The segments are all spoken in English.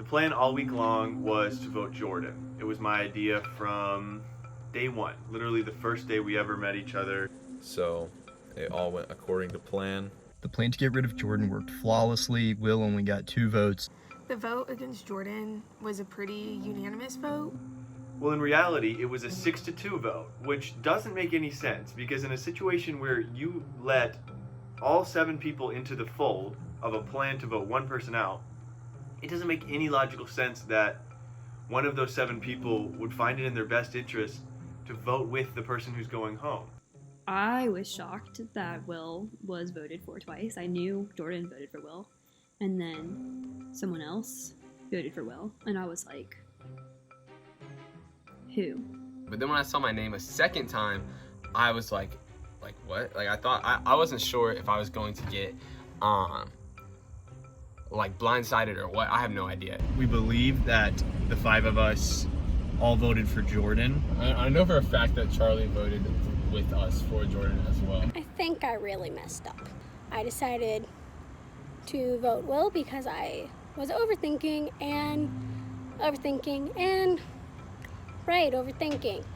plan all week long was to vote Jordan. It was my idea from day one, literally the first day we ever met each other. So it all went according to plan. The plan to get rid of Jordan worked flawlessly. Will only got 2 votes. The vote against Jordan was a pretty unanimous vote. Well, in reality, it was a 6-2 vote, which doesn't make any sense because in a situation where you let all 7 people into the fold of a plan to vote one person out, it doesn't make any logical sense that one of those 7 people would find it in their best interest to vote with the person who's going home. I was shocked that Will was voted for twice. I knew Jordan voted for Will, and then someone else voted for Will, and I was like, who? But then when I saw my name a second time, I was like what? Like I thought I wasn't sure if I was going to get like blindsided or what. I have no idea. We believe that the 5 of us all voted for Jordan. I know for a fact that Charlie voted with us for Jordan as well. I think I really messed up. I decided to vote Will because I was overthinking.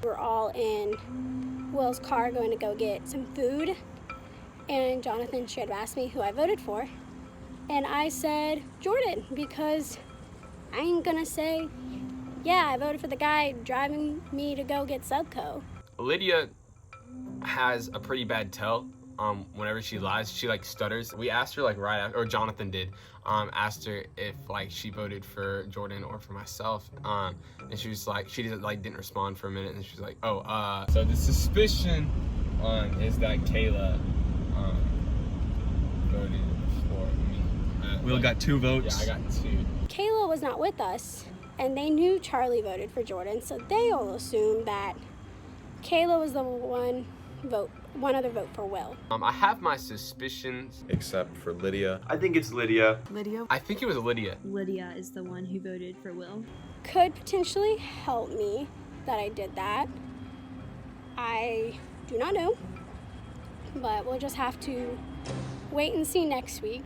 We're all in Will's car going to go get some food, and Jonathan should have asked me who I voted for, and I said Jordan because I ain't gonna say, yeah, I voted for the guy driving me to go get Subco. Lydia has a pretty bad tell. Whenever she lies, she like stutters. We asked her like right after, or Jonathan did, asked her if like she voted for Jordan or for myself, and she was like, she didn't respond for a minute, and she was like, oh, so the suspicion is that Kayla voted for me. Will got 2 votes. Yeah, I got 2. Kayla was not with us, and they knew Charlie voted for Jordan, so they all assumed that Kayla was the one other vote for Will. I have my suspicions. Except for Lydia. I think it's Lydia. Lydia? I think it was Lydia. Lydia is the one who voted for Will. Could potentially help me that I did that. I do not know, but we'll just have to wait and see next week.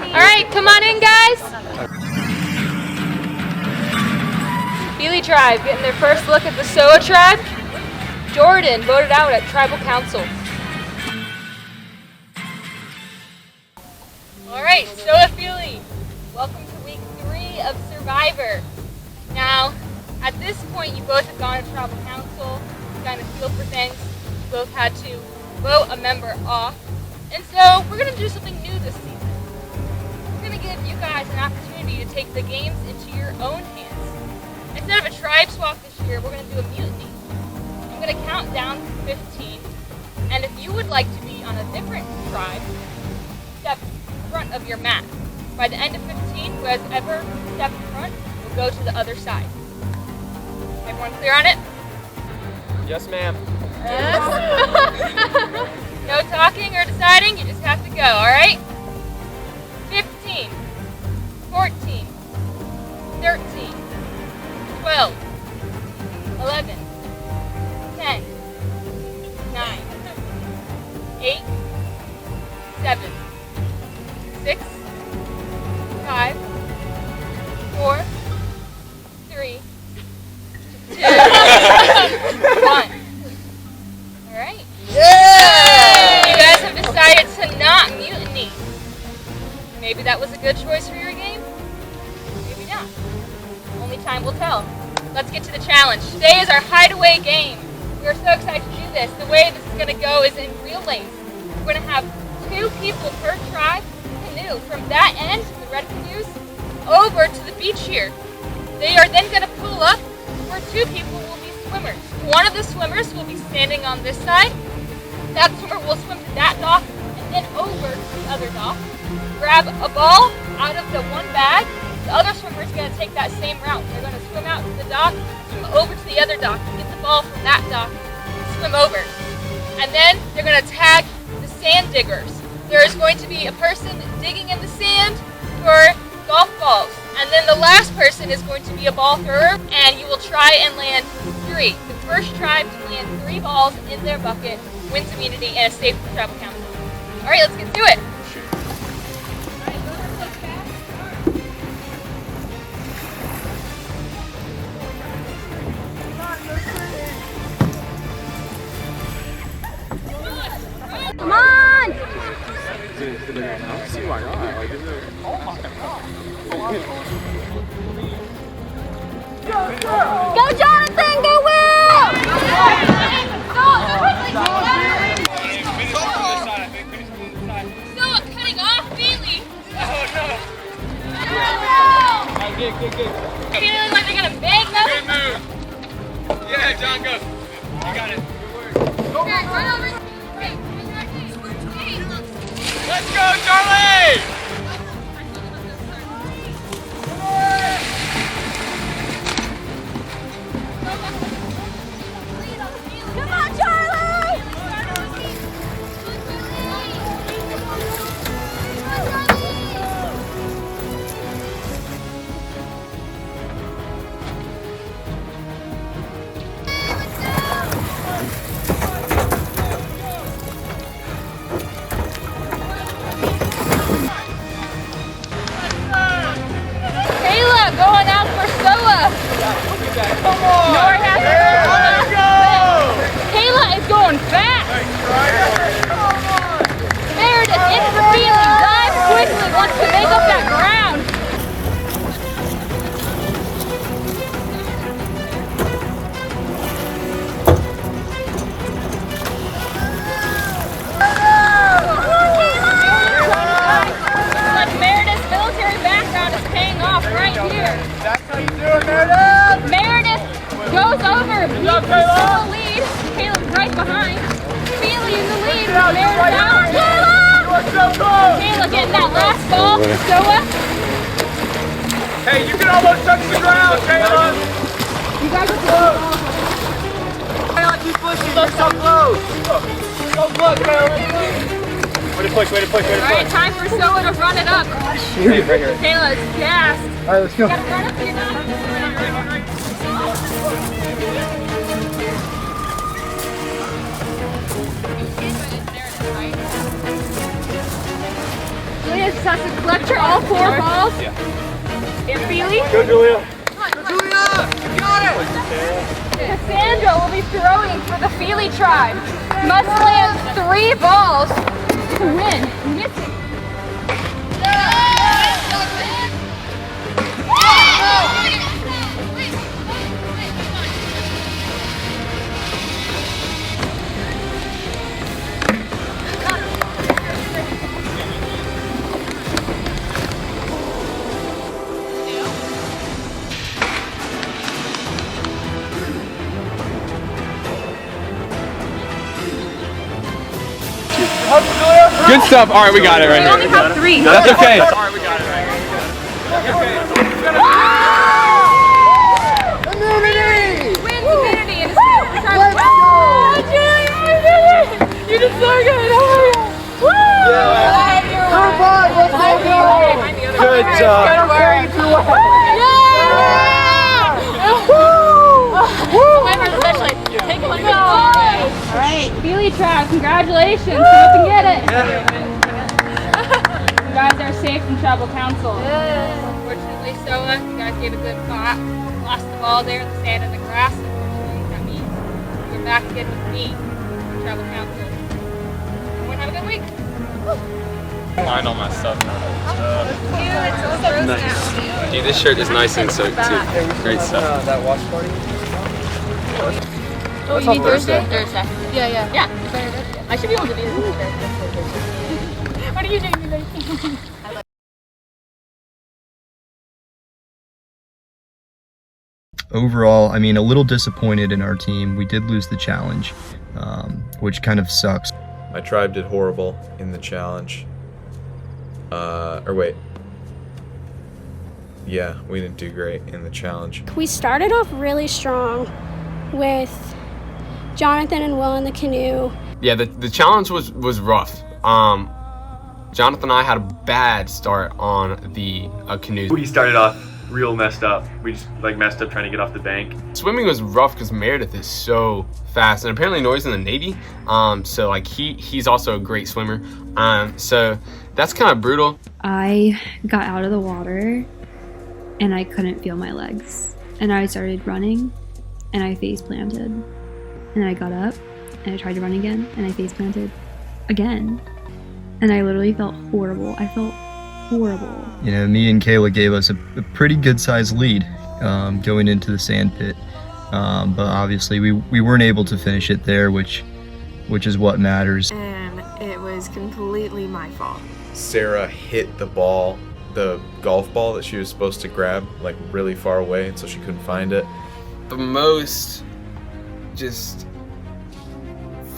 Alright, come on in, guys. Beely Tribe getting their first look at the SOA tribe. Jordan voted out at Tribal Council. Alright, SOA Feely, welcome to week 3 of Survivor. Now, at this point, you both have gone to Tribal Council, kind of feel for things. You both had to vote a member off. And so, we're going to do something new this season. We're going to give you guys an opportunity to take the games into your own hands. Instead of a tribe swap this year, we're going to do a mutiny. I'm going to count down to 15, and if you would like to be on a different tribe, step front of your mat. By the end of 15, who has ever stepped front will go to the other side. Everyone clear on it? Yes, ma'am. Yes. No talking or deciding, you just have to go, alright? 15, 14, 13, 12, 11, 10, 9, 8, 7, 6, 5, time will tell. Let's get to the challenge. Today is our hideaway game. We are so excited to do this. The way this is going to go is in real lanes. We're going to have 2 people per tribe canoe from that end, the red canoes, over to the beach here. They are then going to pull up where 2 people will be swimmers. One of the swimmers will be standing on this side. That swimmer will swim to that dock and then over to the other dock. Grab a ball out of the one bag. The other swimmer is going to take that same route. They're going to swim out to the dock, swim over to the other dock, get the ball from that dock, swim over. And then they're going to tag the sand diggers. There is going to be a person digging in the sand for golf balls. And then the last person is going to be a ball thrower, and you will try and land 3. The first tribe to land 3 balls in their bucket wins immunity and is safe from tribal council. All right, let's get to it. Come on! Go Jonathan, go Will! Noah cutting off Bailey. Feeling like they're gonna bang them. Good move. Yeah, John, go. You got it. Okay, run over. Let's go, Charlie! Come on, Charlie! Kayla going out for Soa. Come on! Nora has There we go! Kayla is going fast. Meredith into the feeling. Dive quickly. Wants to make up that ground. Like Meredith's military background is paying off right here. That's how you do it, Meredith! Meredith goes over. He's still in the lead. Caleb's right behind. Feely in the lead. Meredith out. You are so close! Kayla getting that last ball. Soa. Hey, you can almost touch the ground, Kayla! You guys are close. Kayla, keep pushing. You're so close! So close, Kayla! Way to push, way to push, way to All right, time for Soa to run it up. Right here. Kayla is gassed. All right, let's go. You gotta run up to your dock. Julia just has to collect her all 4 balls. And Feely. Go, Julia! Go, Julia! You got it! Cassandra will be throwing for the Feely tribe. Must land 3 balls to win. Missing. Good stuff. All right, we got it right We only here. have 3. That's okay. All right, we got it right here. Immunity! Wins immunity and it's let's go! Julia, you did it! You did so good! Oh my god! Woo! Good job. Alright, Feely Tribe, congratulations! Come up and get it! You guys are safe from tribal council. Unfortunately, Soa, you guys gave a good fight. Lost the ball there in the sand and the grass. Unfortunately, that means you're back again with me, tribal council. Everyone have a good week. Find all my stuff now. It's all gross now. Dude, this shirt is nice and soaked too. Great stuff. That watch party? Oh, you mean Thursday? Thursday. Yeah. Yeah. I should be able to do this. What are you doing today? Overall, I mean, a little disappointed in our team. We did lose the challenge, which kind of sucks. My tribe did horrible in the challenge. Or wait. Yeah, we didn't do great in the challenge. We started off really strong with Jonathan and Will in the canoe. Yeah, the challenge was rough. Jonathan and I had a bad start on the canoe. We started off real messed up. We just messed up trying to get off the bank. Swimming was rough because Meredith is so fast, and apparently Nori's in the Navy. So he's also a great swimmer. So that's kind of brutal. I got out of the water and I couldn't feel my legs. And I started running and I face planted. And I got up and I tried to run again and I face planted again. And I literally felt horrible. I felt horrible. You know, me and Kayla gave us a pretty good sized lead going into the sand pit. But obviously we weren't able to finish it there, which is what matters. And it was completely my fault. Sarah hit the ball, the golf ball that she was supposed to grab, really far away, and so she couldn't find it. The most just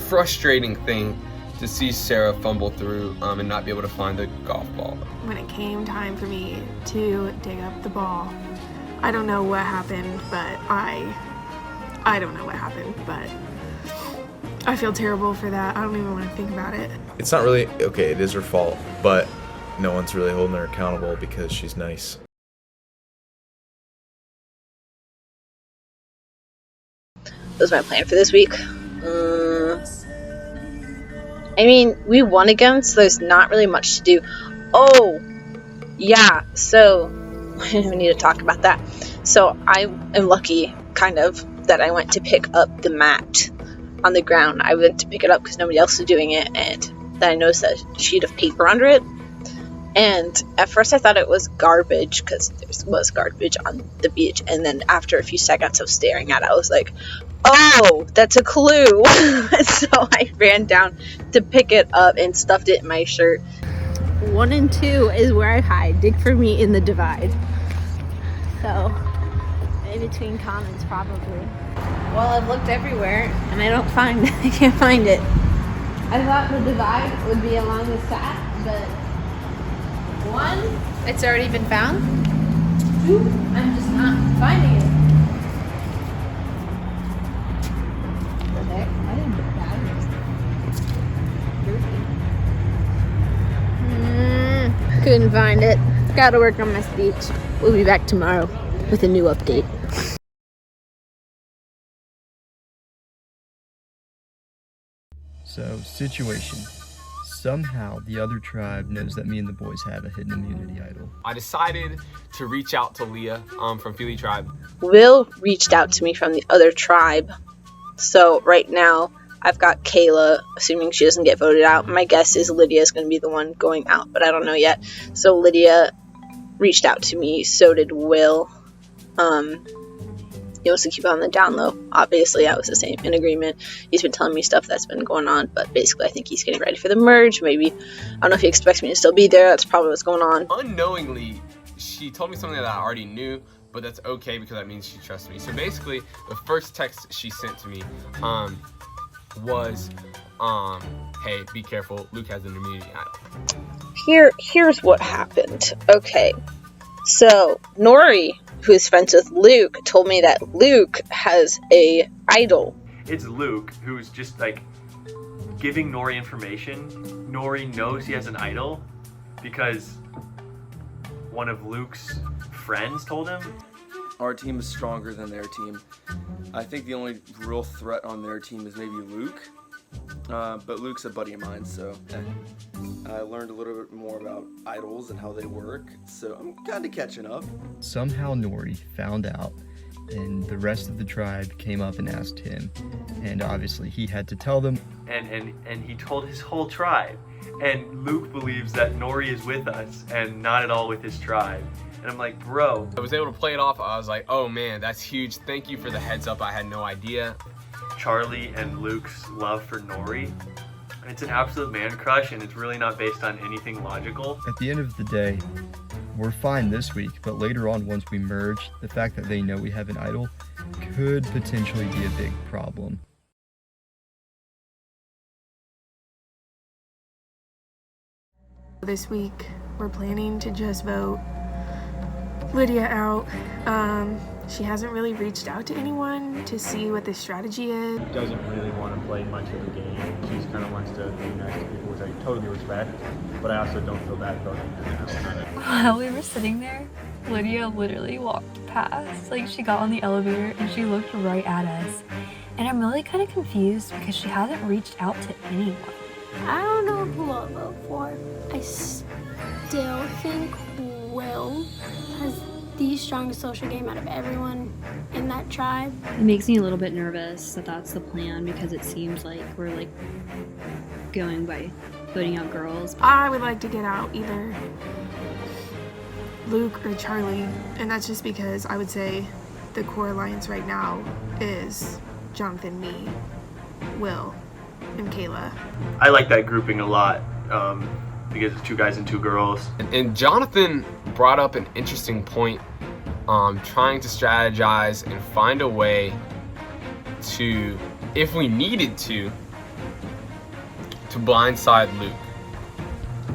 frustrating thing to see Sarah fumble through and not be able to find the golf ball. When it came time for me to dig up the ball, I don't know what happened, but I don't know what happened, but I feel terrible for that. I don't even want to think about it. It's not really, okay, it is her fault, but no one's really holding her accountable because she's nice. What was my plan for this week? I mean, we won again, so there's not really much to do. Oh, yeah, so we need to talk about that. So I am lucky, kind of, that I went to pick up the mat on the ground. I went to pick it up because nobody else was doing it, and then I noticed a sheet of paper under it. And at first I thought it was garbage because there was garbage on the beach, and then after a few seconds of staring at it, I was like, oh, that's a clue. So I ran down to pick it up and stuffed it in my shirt. 1 and 2 is where I hide. Dig for me in the divide. So, in between comments probably. Well, I've looked everywhere and I don't find it. I can't find it. I thought the divide would be along the side, but 1, it's already been found. 2, I'm just not finding it. There. I didn't put that in. Couldn't find it. Gotta work on my speech. We'll be back tomorrow with a new update. So, situation. Somehow the other tribe knows that me and the boys have a hidden immunity idol. I decided to reach out to Leah from Feely Tribe. Will reached out to me from the other tribe. So right now, I've got Kayla, assuming she doesn't get voted out. My guess is Lydia is going to be the one going out, but I don't know yet. So Lydia reached out to me, so did Will. He wants to keep it on the down low. Obviously, I was the same, in agreement. He's been telling me stuff that's been going on, but basically I think he's getting ready for the merge. Maybe, I don't know if he expects me to still be there. That's probably what's going on. Unknowingly, she told me something that I already knew, but that's okay because that means she trusts me. So basically, the first text she sent to me was, hey, be careful, Luke has an immunity idol. Here's what happened. Okay, so Nori, who is friends with Luke, told me that Luke has a idol. It's Luke who's just giving Nori information. Nori knows he has an idol because one of Luke's friends told him. Our team is stronger than their team. I think the only real threat on their team is maybe Luke. But Luke's a buddy of mine, so I learned a little bit more about idols and how they work, so I'm kind of catching up. Somehow Nori found out and the rest of the tribe came up and asked him, and obviously he had to tell them. And he told his whole tribe. And Luke believes that Nori is with us and not at all with his tribe. And I'm like, bro. I was able to play it off. I was like, oh man, that's huge. Thank you for the heads up. I had no idea. Charlie and Luke's love for Nori, it's an absolute man crush, and it's really not based on anything logical. At the end of the day, we're fine this week, but later on, once we merge, the fact that they know we have an idol could potentially be a big problem. This week, we're planning to just vote Lydia out. She hasn't really reached out to anyone to see what the strategy is. Doesn't really want to play much of the game. She just kind of wants to be nice to people, which I totally respect. But I also don't feel bad voting her out. While we were sitting there, Lydia literally walked past. Like, she got on the elevator and she looked right at us. And I'm really kind of confused because she hasn't reached out to anyone. I don't know who I'll vote for. I still think Will has the strongest social game out of everyone in that tribe. It makes me a little bit nervous that that's the plan because it seems like we're like going by voting out girls. I would like to get out either Luke or Charlie, and that's just because I would say the core alliance right now is Jonathan, me, Will, and Kayla. I like that grouping a lot because it's 2 guys and 2 girls. And Jonathan brought up an interesting point, trying to strategize and find a way to, if we needed to blindside Luke.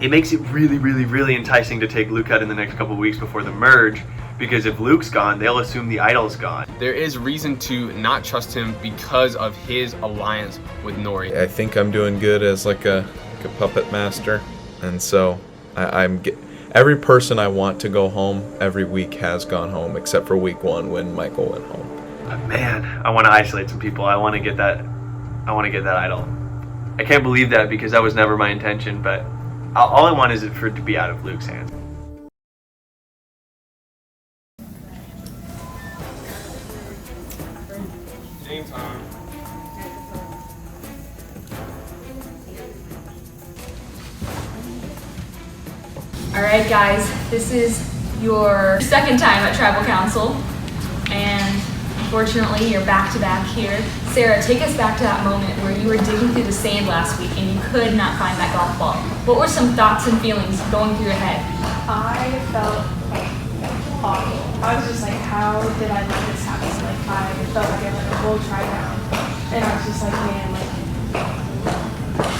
It makes it really, really, really enticing to take Luke out in the next couple weeks before the merge, because if Luke's gone, they'll assume the idol's gone. There is reason to not trust him because of his alliance with Nori. I think I'm doing good as like a puppet master, and so every person I want to go home every week has gone home, except for week 1 when Michael went home. But man, I want to isolate some people. I want to get that idol. I can't believe that because that was never my intention, but all I want is for it to be out of Luke's hands. Game time. Alright guys, this is your second time at Tribal Council, and unfortunately you're back to back here. Sarah, take us back to that moment where you were digging through the sand last week and you could not find that golf ball. What were some thoughts and feelings going through your head? I felt awful. I was just like, how did I let this happen? Like, I felt like I let the whole tribe down. And I was just like, man, like,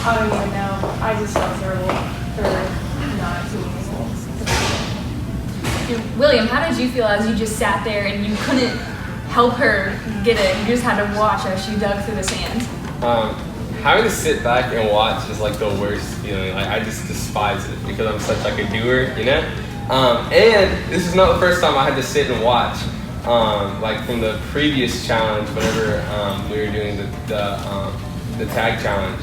I don't even know. I just felt terrible for not being able to. William, how did you feel as you just sat there and you couldn't help her get it? You just had to watch as she dug through the sand. Having to sit back and watch is like the worst feeling. Like, I just despise it because I'm such like a doer, you know? And this is not the first time I had to sit and watch. Like from the previous challenge, whenever we were doing the tag challenge,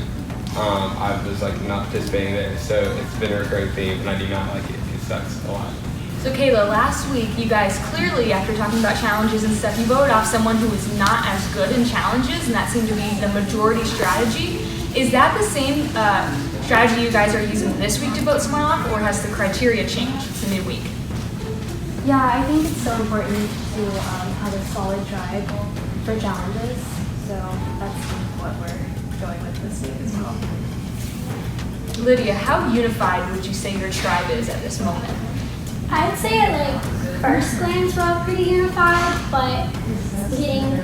I was like not participating there. So it's been a recurring theme, and I do not like it. It sucks a lot. So Kayla, last week you guys clearly, after talking about challenges and stuff, you voted off someone who was not as good in challenges, and that seemed to be the majority strategy. Is that the same strategy you guys are using this week to vote someone off, or has the criteria changed to midweek? Yeah, I think it's so important to have a solid tribe for challenges, so that's what we're going with this week as well. Lydia, how unified would you say your tribe is at this moment? I would say at like first glance we're all pretty unified, but getting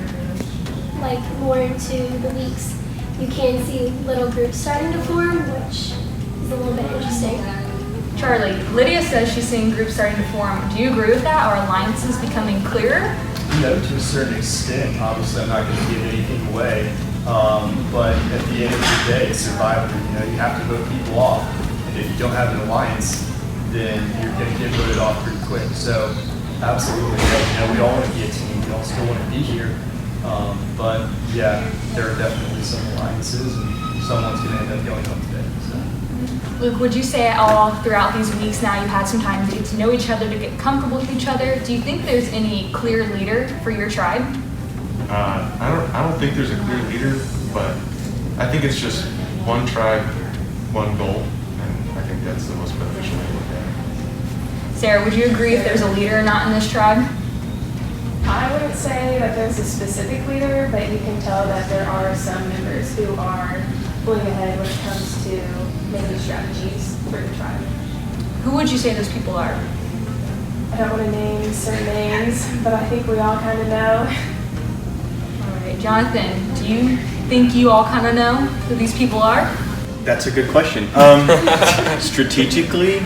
like more into the weeks, you can see little groups starting to form, which is a little bit interesting. Charlie, Lydia says she's seeing groups starting to form. Do you agree with that? Are alliances becoming clearer? You know, to a certain extent. Obviously, I'm not going to give anything away. But at the end of the day, Survivor, you know, you have to vote people off. And if you don't have an alliance, then you're going to get voted off pretty quick. So, absolutely, you know, we all want to be a team. We all still want to be here. But yeah, there are definitely some alliances, and someone's going to end up going home today. So. Luke, would you say all throughout these weeks now you've had some time to get to know each other, to get comfortable with each other, do you think there's any clear leader for your tribe? I don't think there's a clear leader, but I think it's just one tribe, one goal, and I think that's the most beneficial way to look at it. Sarah, would you agree if there's a leader or not in this tribe? I wouldn't say that there's a specific leader, but you can tell that there are some members who are pulling ahead when it comes to making strategies for the tribe. Who would you say those people are? I don't want to name certain names, but I think we all kind of know. All right, Jonathan, do you think you all kind of know who these people are? That's a good question. Strategically,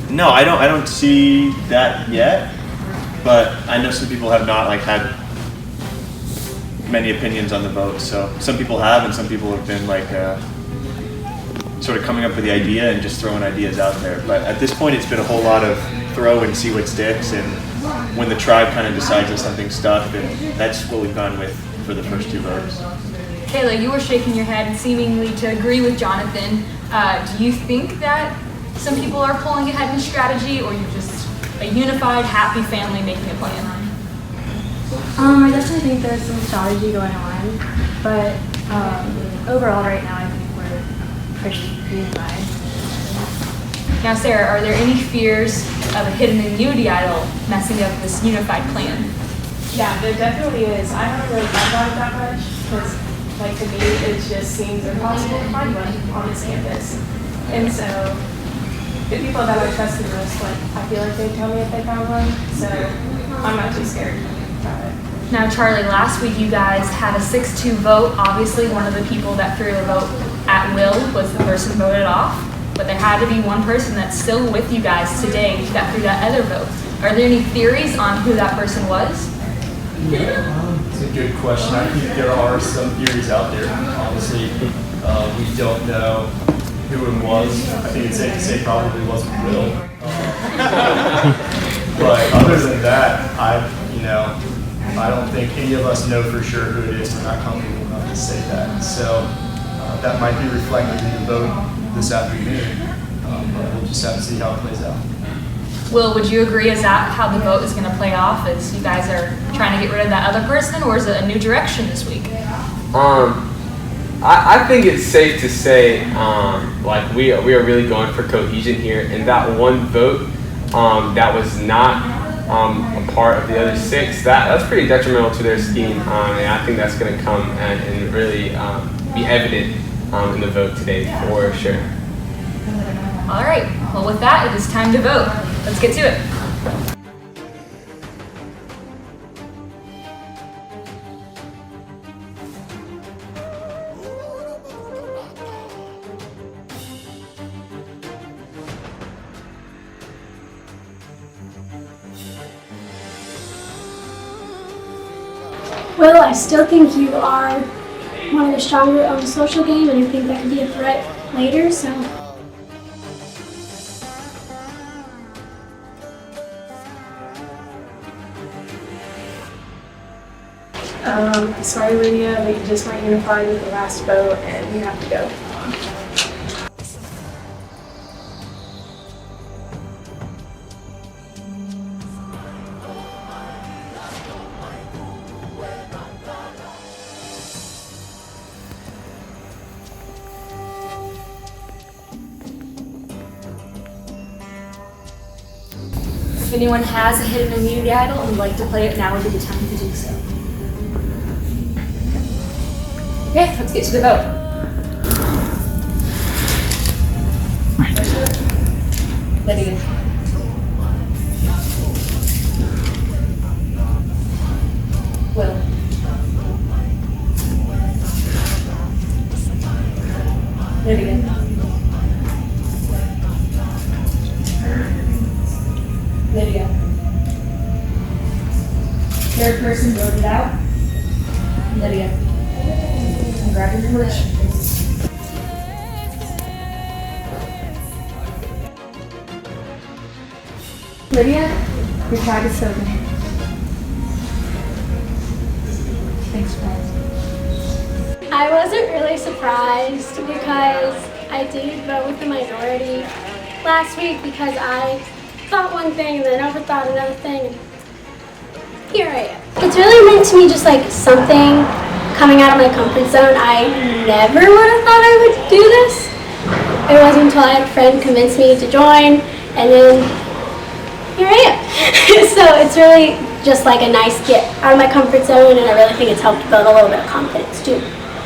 no, I don't see that yet. But I know some people have not had many opinions on the vote. So some people have, and some people have been sort of coming up with the idea and just throwing ideas out there. But at this point, it's been a whole lot of throw and see what sticks. And when the tribe kind of decides that something stuck, then that's what we've gone with for the first 2 votes. Kayla, you were shaking your head seemingly to agree with Jonathan. Do you think that some people are pulling ahead in strategy, or you just a unified, happy family making a plan? I definitely think there's some strategy going on, but overall right now I think we're pretty unified. Now, Sarah, are there any fears of a hidden immunity idol messing up this unified plan? Yeah, there definitely is. I haven't really thought about it that much because, to me, it just seems impossible to find one on this campus. And so the people that I trust the most, I feel like they'd tell me if they found one, so I'm not too scared about it. Now, Charlie, last week you guys had a 6-2 vote. Obviously, one of the people that threw a vote at will was the person voted off, but there had to be one person that's still with you guys today that threw that other vote. Are there any theories on who that person was? It's a good question. I think there are some theories out there. Obviously, we don't know who it was. I think it's safe to say probably wasn't Will. But other than that, I don't think any of us know for sure who it is. We're not comfortable enough to say that. So that might be reflected in the vote this afternoon. But we'll just have to see how it plays out. Will, would you agree? Is that how the vote is going to play off? As you guys are trying to get rid of that other person, or is it a new direction this week? I think it's safe to say, we are really going for cohesion here, and that one vote that was not a part of the other 6, that's pretty detrimental to their scheme, and I think that's going to come and really be evident in the vote today for sure. All right. Well, with that, it is time to vote. Let's get to it. Well, I still think you are one of the stronger on the social game, and I think that could be a threat later, so. Sorry, Lydia, but you just weren't unified with the last vote, and you have to go. If anyone has a hidden immunity idol and would like to play it, now would be the time to do so. Okay, let's get to the vote. Lydia. Will. Lydia. Lydia. Third person voted out. Lydia. Grab your permission. Lydia, your tribe is over. Thanks, guys. I wasn't really surprised because I I did vote with the minority last week because I thought one thing and then overthought another thing. And here I am. It's really meant to me just like something coming out of my comfort zone. I never would have thought I would do this. It wasn't until I had a friend convince me to join, and then here I am. So it's really just like a nice get out of my comfort zone, and I really think it's helped build a little bit of confidence too.